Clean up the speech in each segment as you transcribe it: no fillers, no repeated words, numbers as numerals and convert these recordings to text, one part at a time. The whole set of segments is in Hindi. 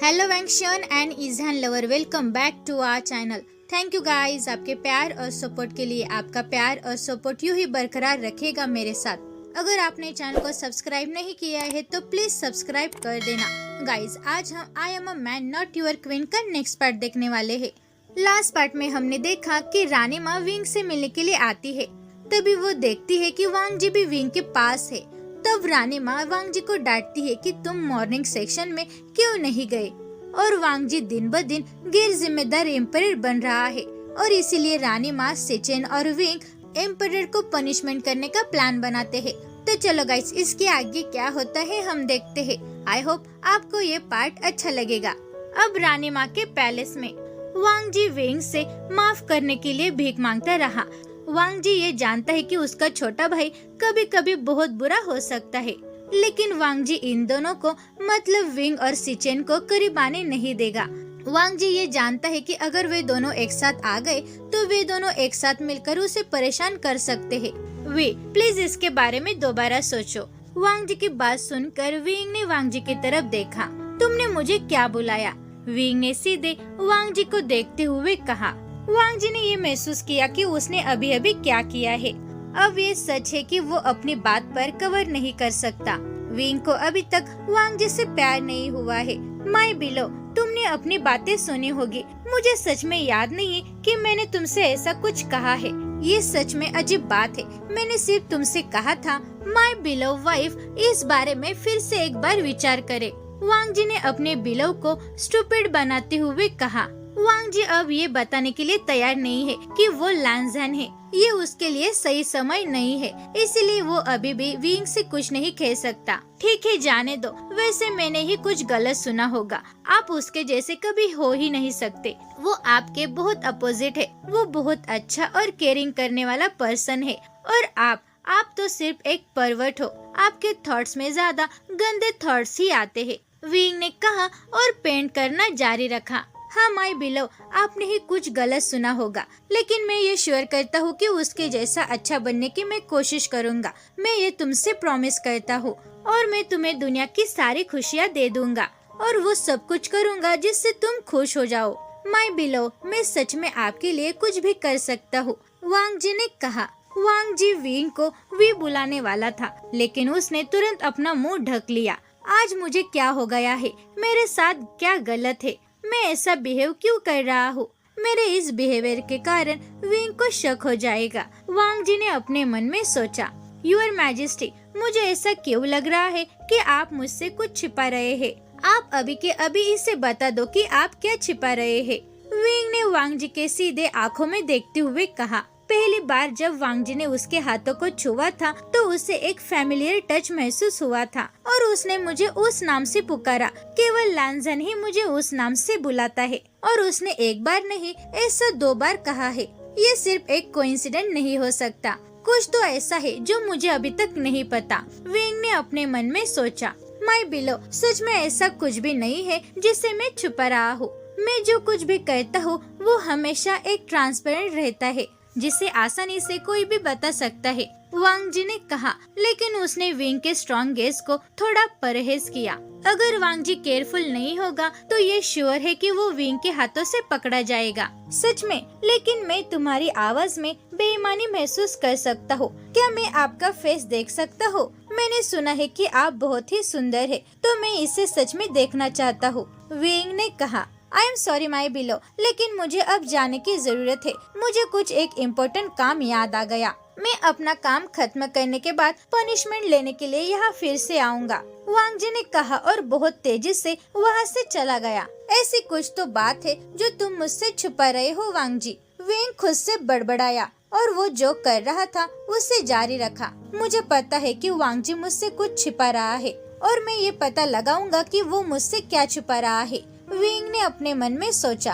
हेलो वैंक्शन and Izhan lover, welcome back to our channel. Thank you guys, आपके प्यार और सपोर्ट के लिए। आपका प्यार और सपोर्ट यूं ही बरकरार रखेगा मेरे साथ। अगर आपने चैनल को सब्सक्राइब नहीं किया है तो प्लीज सब्सक्राइब कर देना। गाइस, आज हम I am a man not your queen का नेक्स्ट पार्ट देखने वाले हैं। लास्ट पार्ट में हमने देखा कि रानी माँ विंग से मिलने के लिए आती है। तभी वो देखती है कि वांग जी भी विंग के पास है। तब रानी माँ वांग जी को डांटती है कि तुम मॉर्निंग सेक्शन में क्यों नहीं गए। और वांग जी दिन ब दिन गैर जिम्मेदार एम्परर बन रहा है और इसीलिए रानी माँ सेचेन और विंग एम्परर को पनिशमेंट करने का प्लान बनाते हैं। तो चलो गाइस, इसके आगे क्या होता है हम देखते हैं। आई होप आपको ये पार्ट अच्छा लगेगा। अब रानी माँ के पैलेस में वांग जी विंग से माफ करने के लिए भीख मांगता रहा। वांग जी ये जानता है कि उसका छोटा भाई कभी कभी बहुत बुरा हो सकता है, लेकिन वांग जी इन दोनों को मतलब विंग और सिचेन को करीब आने नहीं देगा। वांग जी ये जानता है कि अगर वे दोनों एक साथ आ गए तो वे दोनों एक साथ मिलकर उसे परेशान कर सकते हैं। वे प्लीज इसके बारे में दोबारा सोचो। वांग जी की बात सुनकर विंग ने वांग जी की तरफ देखा। तुमने मुझे क्या बुलाया? विंग ने सीधे वांग जी को देखते हुए कहा। वांग जी ने ये महसूस किया कि उसने अभी अभी क्या किया है। अब ये सच है कि वो अपनी बात पर कवर नहीं कर सकता। विंग को अभी तक वांग जी से प्यार नहीं हुआ है। माय बिलो, तुमने अपनी बातें सुनी होगी। मुझे सच में याद नहीं कि मैंने तुमसे ऐसा कुछ कहा है। ये सच में अजीब बात है। मैंने सिर्फ तुमसे कहा था माय बिलो वाइफ इस बारे में फिर से एक बार विचार करे। वांग जी ने अपने बिलो को स्टूपिड बनाते हुए कहा। वांग जी अब ये बताने के लिए तैयार नहीं है कि वो लैंजन है। ये उसके लिए सही समय नहीं है, इसलिए वो अभी भी विंग से कुछ नहीं कह सकता। ठीक है, जाने दो। वैसे मैंने ही कुछ गलत सुना होगा। आप उसके जैसे कभी हो ही नहीं सकते। वो आपके बहुत अपोजिट है। वो बहुत अच्छा और केयरिंग करने वाला पर्सन है और आप तो सिर्फ एक परवर्ट हो। आपके थॉट्स में ज्यादा गंदे थॉट्स ही आते हैं, विंग ने कहा और पेंट करना जारी रखा। हाँ माय बिलो, आपने ही कुछ गलत सुना होगा, लेकिन मैं ये श्योर करता हूँ कि उसके जैसा अच्छा बनने की मैं कोशिश करूँगा। मैं ये तुमसे प्रॉमिस करता हूँ और मैं तुम्हें दुनिया की सारी खुशियाँ दे दूंगा और वो सब कुछ करूँगा जिससे तुम खुश हो जाओ। माय बिलो, मैं सच में आपके लिए कुछ भी कर सकता हूँ, वांग जी ने कहा। वांग जी विंग को वी बुलाने वाला था, लेकिन उसने तुरंत अपना मुंह ढक लिया। आज मुझे क्या हो गया है? मेरे साथ क्या गलत है? मैं ऐसा बिहेव क्यों कर रहा हूँ? मेरे इस बिहेवियर के कारण विंग को शक हो जाएगा, वांग जी ने अपने मन में सोचा। यूर मैजेस्टी, मुझे ऐसा क्यों लग रहा है कि आप मुझसे कुछ छिपा रहे हैं? आप अभी के अभी इसे बता दो कि आप क्या छिपा रहे हैं। विंग ने वांग जी के सीधे आंखों में देखते हुए कहा। पहली बार जब वांग जी ने उसके हाथों को छुआ था तो उसे एक फैमिलियर टच महसूस हुआ था और उसने मुझे उस नाम से पुकारा। केवल लैंजन ही मुझे उस नाम से बुलाता है और उसने एक बार नहीं ऐसा 2 बार कहा है। ये सिर्फ एक कोइंसिडेंट नहीं हो सकता। कुछ तो ऐसा है जो मुझे अभी तक नहीं पता, विंग ने अपने मन में सोचा। माय बिलो, सच में ऐसा कुछ भी नहीं है जिसे मैं छुपा रहा हूँ। मैं जो कुछ भी करता हूँ वो हमेशा एक ट्रांसपेरेंट रहता है जिसे आसानी से कोई भी बता सकता है, वांग जी ने कहा। लेकिन उसने विंग के स्ट्रॉन्ग गेस को थोड़ा परहेज किया। अगर वांग जी केयरफुल नहीं होगा तो ये श्योर है कि वो विंग के हाथों से पकड़ा जाएगा। सच में, लेकिन मैं तुम्हारी आवाज में बेईमानी महसूस कर सकता हूँ। क्या मैं आपका फेस देख सकता हूँ? मैंने सुना है कि आप बहुत ही सुंदर है, तो मैं इसे सच में देखना चाहता हूँ, विंग ने कहा। I am sorry my below, लेकिन मुझे अब जाने की जरूरत है। मुझे कुछ एक इम्पोर्टेंट काम याद आ गया। मैं अपना काम खत्म करने के बाद पनिशमेंट लेने के लिए यहाँ फिर से आऊँगा, वांग जी ने कहा और बहुत तेजी से वहाँ से चला गया। ऐसी कुछ तो बात है जो तुम मुझसे छुपा रहे हो वांग जी, विंग खुद से बड़बड़ाया और वो जो कर रहा था उसे जारी रखा। मुझे पता है कि वांग जी मुझसे कुछ छिपा रहा है और मैं ये पता लगाऊंगा कि वो मुझसे क्या छुपा रहा है, विंग ने अपने मन में सोचा।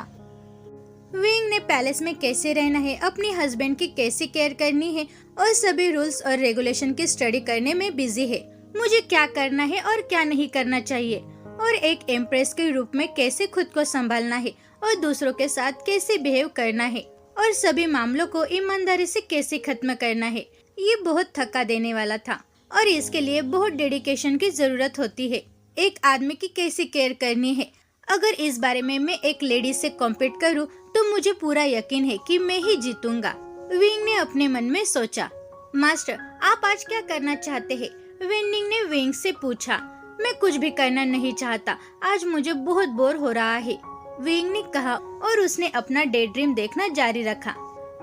विंग ने पैलेस में कैसे रहना है, अपने हस्बैंड की कैसे केयर करनी है और सभी रूल्स और रेगुलेशन की स्टडी करने में बिजी है। मुझे क्या करना है और क्या नहीं करना चाहिए और एक एम्प्रेस के रूप में कैसे खुद को संभालना है और दूसरों के साथ कैसे बिहेव करना है और सभी मामलों को ईमानदारी से कैसे खत्म करना है। ये बहुत थका देने वाला था और इसके लिए बहुत डेडिकेशन की जरूरत होती है। एक आदमी की कैसे केयर करनी है, अगर इस बारे में मैं एक लेडी से कॉम्पीट करूं तो मुझे पूरा यकीन है कि मैं ही जीतूंगा। विंग ने अपने मन में सोचा। मास्टर, आप आज क्या करना चाहते हैं? वेननिंग ने विंग से पूछा। मैं कुछ भी करना नहीं चाहता, आज मुझे बहुत बोर हो रहा है, विंग ने कहा और उसने अपना डे ड्रीम देखना जारी रखा।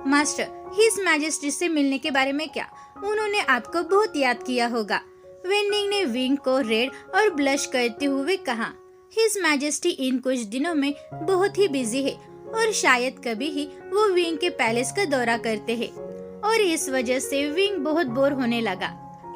मास्टर, हिज मैजेस्टी से मिलने के बारे में क्या? उन्होंने आपको बहुत याद किया होगा, वेननिंग ने विंग को रेड और ब्लश करते हुए कहा। हिज मैजेस्टी इन कुछ दिनों में बहुत ही बिजी है और शायद कभी ही वो विंग के पैलेस का दौरा करते हैं और इस वजह से विंग बहुत बोर होने लगा।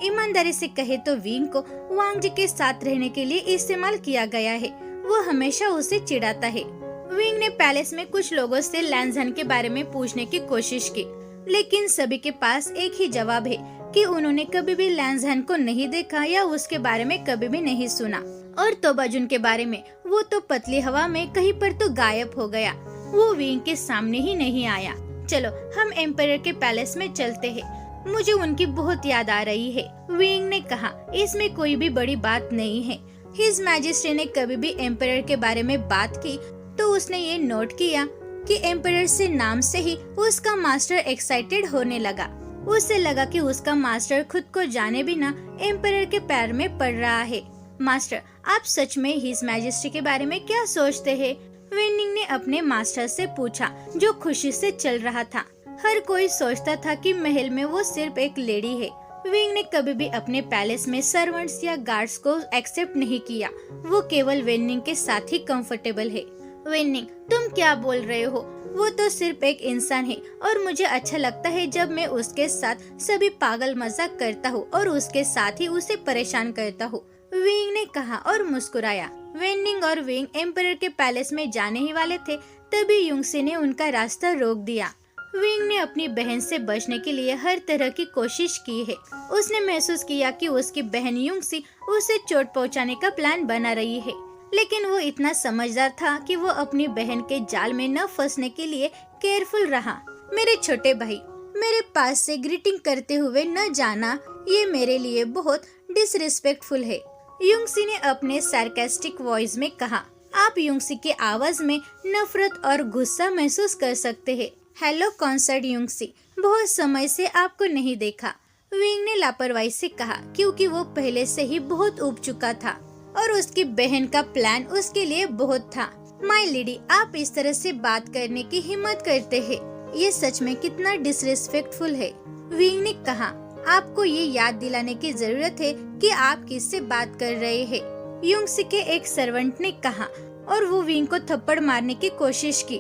ईमानदारी से कहे तो विंग को वांग जी के साथ रहने के लिए इस्तेमाल किया गया है। वो हमेशा उसे चिढ़ाता है। विंग ने पैलेस में कुछ लोगों से लैंसहन के बारे में पूछने की कोशिश की, लेकिन सभी के पास एक ही जवाब है कि उन्होंने कभी भी लैंसहन को नहीं देखा या उसके बारे में कभी भी नहीं सुना। और तोबाजुन के बारे में, वो तो पतली हवा में कहीं पर तो गायब हो गया, वो विंग के सामने ही नहीं आया। चलो हम एम्पायर के पैलेस में चलते हैं, मुझे उनकी बहुत याद आ रही है, विंग ने कहा। इसमें कोई भी बड़ी बात नहीं है। हिज मैजेस्टी ने कभी भी एम्पायर के बारे में बात की तो उसने ये नोट किया कि एम्पायर से नाम से ही उसका मास्टर एक्साइटेड होने लगा। उसे लगा कि उसका मास्टर खुद को जाने बिना एम्पायर के पैर में पड़ रहा है। मास्टर, आप सच में हिज मैजेस्टी के बारे में क्या सोचते हैं? वेननिंग ने अपने मास्टर से पूछा, जो खुशी से चल रहा था। हर कोई सोचता था कि महल में वो सिर्फ एक लेडी है। विंग ने कभी भी अपने पैलेस में सर्वेंट्स या गार्ड्स को एक्सेप्ट नहीं किया। वो केवल वेननिंग के साथ ही कंफर्टेबल है। वेननिंग, तुम क्या बोल रहे हो? वो तो सिर्फ एक इंसान है और मुझे अच्छा लगता है जब मैं उसके साथ सभी पागल मजाक करता हूँ और उसके साथ ही उसे परेशान करता हूँ, विंग ने कहा और मुस्कुराया। वेननिंग और विंग एम्पायर के पैलेस में जाने ही वाले थे, तभी युंगसी ने उनका रास्ता रोक दिया। विंग ने अपनी बहन से बचने के लिए हर तरह की कोशिश की है। उसने महसूस किया कि उसकी बहन युंगसी उसे चोट पहुंचाने का प्लान बना रही है, लेकिन वो इतना समझदार था कि वो अपनी बहन के जाल में न फंसने के लिए केयरफुल रहा। मेरे छोटे भाई, मेरे पास से ग्रीटिंग करते हुए न जाना, ये मेरे लिए बहुत डिसरिस्पेक्टफुल है, युंगसी ने अपने सार्कास्टिक वॉइस में कहा। आप युंगसी की आवाज में नफरत और गुस्सा महसूस कर सकते हैं। हेलो कॉन्सर्ट युंगसी, बहुत समय से आपको नहीं देखा, विंग ने लापरवाही से कहा, क्योंकि वो पहले से ही बहुत ऊब चुका था और उसकी बहन का प्लान उसके लिए बहुत था। माय लेडी, आप इस तरह से बात करने की हिम्मत करते हैं, ये सच में कितना डिसरिस्पेक्टफुल है, विंग ने कहा। आपको ये याद दिलाने की जरूरत है कि आप किससे बात कर रहे हैं, युंगसी के एक सर्वेंट ने कहा और वो विंग को थप्पड़ मारने की कोशिश की,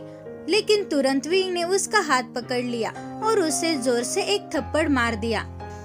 लेकिन तुरंत विंग ने उसका हाथ पकड़ लिया और उसे जोर से एक थप्पड़ मार दिया।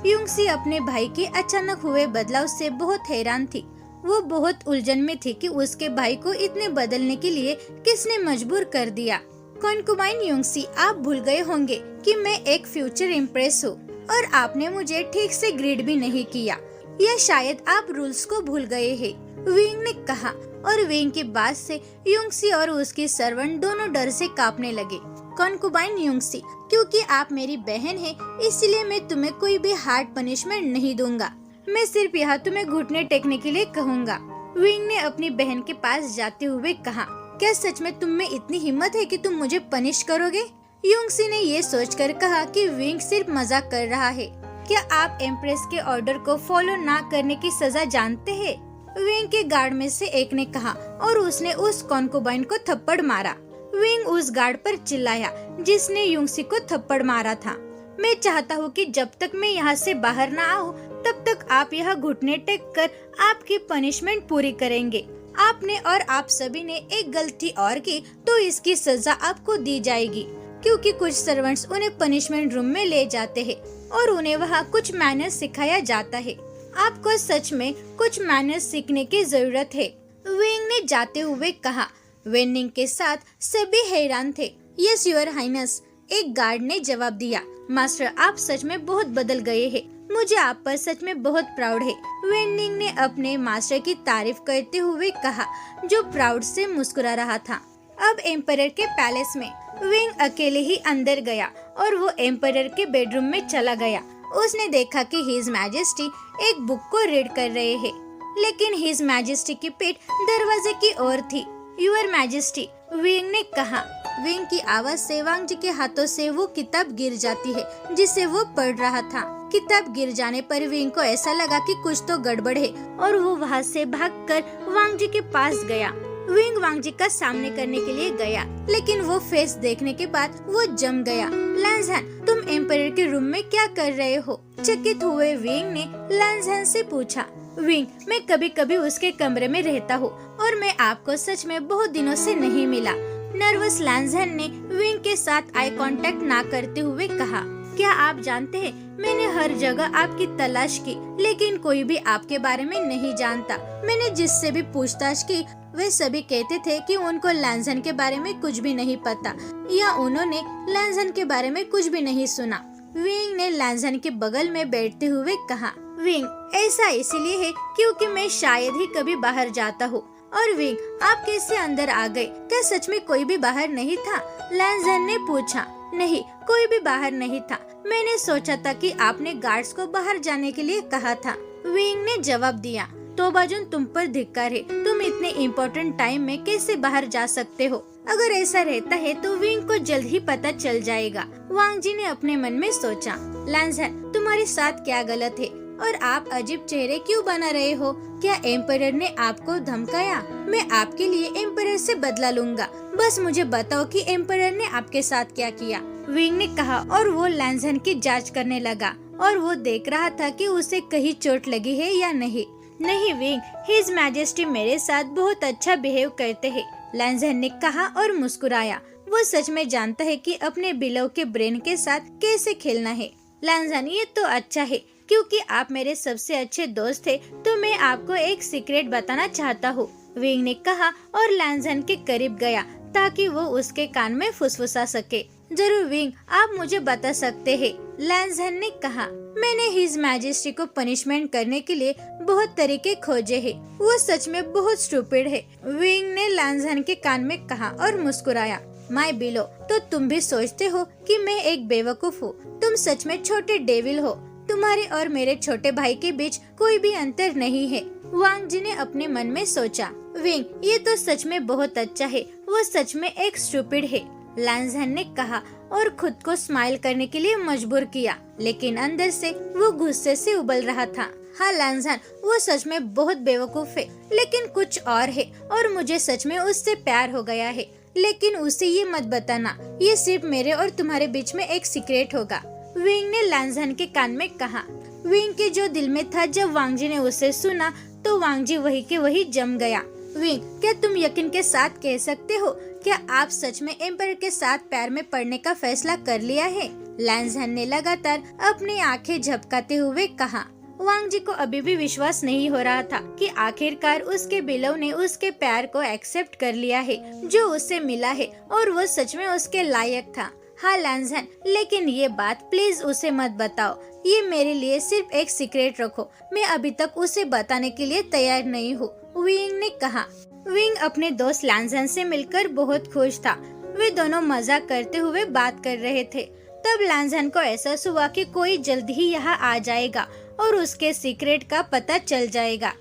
युंगसी अपने भाई के अचानक हुए बदलाव से बहुत हैरान थी। वो बहुत उलझन में थी कि उसके भाई को इतने बदलने के लिए किसने मजबूर कर दिया। कॉन्कुबाइन युंगसी, आप भूल गए होंगे कि मैं एक फ्यूचर इम्प्रेस हूँ और आपने मुझे ठीक से ग्रीड भी नहीं किया, या शायद आप रूल्स को भूल गए हैं, विंग ने कहा। और विंग की बात से युंगसी और उसकी सर्वेंट दोनों डर से कांपने लगे। कॉन्कुबाइन युंगसी, क्योंकि आप मेरी बहन हैं, इसलिए मैं तुम्हें कोई भी हार्ड पनिशमेंट नहीं दूंगा, मैं सिर्फ यहाँ तुम्हें घुटने टेकने के लिए कहूँगा, विंग ने अपनी बहन के पास जाते हुए कहा। क्या सच में तुम में इतनी हिम्मत है कि तुम मुझे पनिश करोगे? युंगसी ने ये सोचकर कहा कि विंग सिर्फ मजाक कर रहा है। क्या आप एम्प्रेस के ऑर्डर को फॉलो ना करने की सजा जानते हैं? विंग के गार्ड में से एक ने कहा और उसने उस कॉन्कुबाइन को थप्पड़ मारा। विंग उस गार्ड पर चिल्लाया जिसने युंगसी को थप्पड़ मारा था। मैं चाहता हूँ कि जब तक मैं यहाँ से बाहर ना आऊँ तब तक आप यहाँ घुटने टेक कर आपकी पनिशमेंट पूरी करेंगे। आपने और आप सभी ने एक गलती और की तो इसकी सजा आपको दी जाएगी, क्योंकि कुछ सर्वेंट्स उन्हें पनिशमेंट रूम में ले जाते हैं और उन्हें वहाँ कुछ मैनर्स सिखाया जाता है। आपको सच में कुछ मैनर्स सीखने की जरूरत है, विंग ने जाते हुए कहा। वेनिंग के साथ सभी हैरान थे। यस योर हाइनेस, एक गार्ड ने जवाब दिया। मास्टर, आप सच में बहुत बदल गए हैं, मुझे आप पर सच में बहुत प्राउड है, वेनिंग ने अपने मास्टर की तारीफ करते हुए कहा, जो प्राउड से मुस्कुरा रहा था। अब एम्पायर के पैलेस में विंग अकेले ही अंदर गया और वो एम्पायर के बेडरूम में चला गया। उसने देखा कि हिज मैजेस्टी एक बुक को रीड कर रहे हैं, लेकिन हिज मैजेस्टी की पीठ दरवाजे की ओर थी। यूर मैजेस्टी, विंग ने कहा। विंग की आवाज से वांग जी के हाथों से वो किताब गिर जाती है जिसे वो पढ़ रहा था। किताब गिर जाने पर विंग को ऐसा लगा कि कुछ तो गड़बड़ है और वो वहाँ से भागकर वांग जी के पास गया। विंग वांग जी का सामने करने के लिए गया, लेकिन वो फेस देखने के बाद वो जम गया। लैंसहैन, तुम एम्परर के रूम में क्या कर रहे हो? चकित हुए विंग ने लैंसहैन से पूछा। विंग, मैं कभी कभी उसके कमरे में रहता हूँ और मैं आपको सच में बहुत दिनों से नहीं मिला। नर्वस लैंसहैन ने विंग के साथ आई कांटेक्ट ना करते हुए कहा, क्या आप जानते हैं मैंने हर जगह आपकी तलाश की, लेकिन कोई भी आपके बारे में नहीं जानता। मैंने जिससे भी पूछताछ की वे सभी कहते थे कि उनको लैंसहैन के बारे में कुछ भी नहीं पता या उन्होंने लैंसहैन के बारे में कुछ भी नहीं सुना। विंग ने लैंसहैन के बगल में बैठते हुए कहा, विंग, ऐसा इसलिए है क्योंकि मैं शायद ही कभी बाहर जाता हूँ। और विंग, आप कैसे अंदर आ गए? क्या सच में कोई भी बाहर नहीं था? लैंसहैन ने पूछा। नहीं, कोई भी बाहर नहीं था। मैंने सोचा था कि आपने गार्ड्स को बाहर जाने के लिए कहा था। विंग ने जवाब दिया। तोबाजुन, तुम पर धिक्कार है। तुम इतने इम्पोर्टेंट टाइम में कैसे बाहर जा सकते हो? अगर ऐसा रहता है तो विंग को जल्द ही पता चल जाएगा। वांग जी ने अपने मन में सोचा। लैंसहैन, तुम्हारे साथ क्या गलत है और आप अजीब चेहरे क्यों बना रहे हो? क्या एम्परर ने आपको धमकाया? मैं आपके लिए एम्परर से बदला लूंगा। बस मुझे बताओ कि एम्परर ने आपके साथ क्या किया? विंग ने कहा और वो लैंसहैन की जांच करने लगा और वो देख रहा था कि उसे कहीं चोट लगी है या नहीं। नहीं विंग, हिज मैजेस्टी मेरे साथ बहुत अच्छा बिहेव करते हैं, लैंसहैन ने कहा और मुस्कुराया। वो सच में जानता है कि अपने बिलो के ब्रेन के साथ कैसे खेलना है। लैंसहैन, ये तो अच्छा है क्योंकि आप मेरे सबसे अच्छे दोस्त थे, तो मैं आपको एक सीक्रेट बताना चाहता हूँ, विंग ने कहा और लैंसहैन के करीब गया ताकि वो उसके कान में फुसफुसा सके। जरूर विंग, आप मुझे बता सकते हैं, लैंसहैन ने कहा। मैंने हिज मैजेस्टी को पनिशमेंट करने के लिए बहुत तरीके खोजे हैं। वो सच में बहुत स्टूपिड है, विंग ने लैंसहैन के कान में कहा और मुस्कुराया। माय बिलो, तो तुम भी सोचते हो कि मैं एक बेवकूफ हूँ? तुम सच में छोटे डेविल हो। तुम्हारे और मेरे छोटे भाई के बीच कोई भी अंतर नहीं है, वांग जी ने अपने मन में सोचा। विंग, ये तो सच में बहुत अच्छा है। वो सच में एक स्टूपिड है, लैंसहैन ने कहा और खुद को स्माइल करने के लिए मजबूर किया, लेकिन अंदर से वो गुस्से से उबल रहा था। हाँ लैंसहैन, वो सच में बहुत बेवकूफ है, लेकिन कुछ और है और मुझे सच में उससे प्यार हो गया है। लेकिन उसे ये मत बताना, ये सिर्फ मेरे और तुम्हारे बीच में एक सीक्रेट होगा, विंग ने लैंसहैन के कान में कहा। विंग के जो दिल में था जब वांग जी ने उसे सुना तो वांग जी वही के वही जम गया। विंग, क्या तुम यकीन के साथ कह सकते हो, क्या आप सच में एम्परर के साथ प्यार में पड़ने का फैसला कर लिया है? लैंसहैन ने लगातार अपनी आंखें झपकाते हुए कहा। वांग जी को अभी भी विश्वास नहीं हो रहा था कि आखिरकार उसके बिलो ने उसके प्यार को एक्सेप्ट कर लिया है जो उससे मिला है और वो सच में उसके लायक था। हाँ लैंसहैन, लेकिन ये बात प्लीज उसे मत बताओ, ये मेरे लिए सिर्फ एक सीक्रेट रखो। मैं अभी तक उसे बताने के लिए तैयार नहीं हूँ, विंग ने कहा। विंग अपने दोस्त लैंसहैन से मिलकर बहुत खुश था। वे दोनों मजाक करते हुए बात कर रहे थे। तब लैंसहैन को एहसास हुआ कि कोई जल्द ही यहाँ आ जाएगा और उसके सीक्रेट का पता चल जाएगा।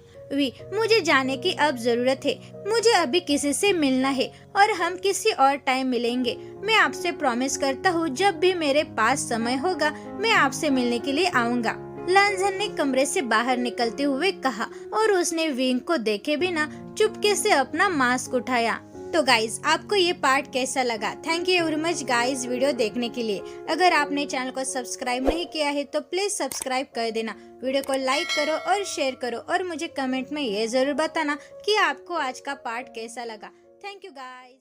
मुझे जाने की अब जरूरत है, मुझे अभी किसी से मिलना है और हम किसी और टाइम मिलेंगे। मैं आपसे प्रॉमिस करता हूँ जब भी मेरे पास समय होगा मैं आपसे मिलने के लिए आऊँगा, लैंसहैन ने कमरे से बाहर निकलते हुए कहा और उसने विंग को देखे बिना चुपके से अपना मास्क उठाया। तो गाइज, आपको ये पार्ट कैसा लगा? Thank you very much guys video देखने के लिए। अगर आपने चैनल को सब्सक्राइब नहीं किया है तो प्लीज सब्सक्राइब कर देना, वीडियो को लाइक करो और शेयर करो और मुझे कमेंट में ये जरूर बताना कि आपको आज का पार्ट कैसा लगा। Thank you guys.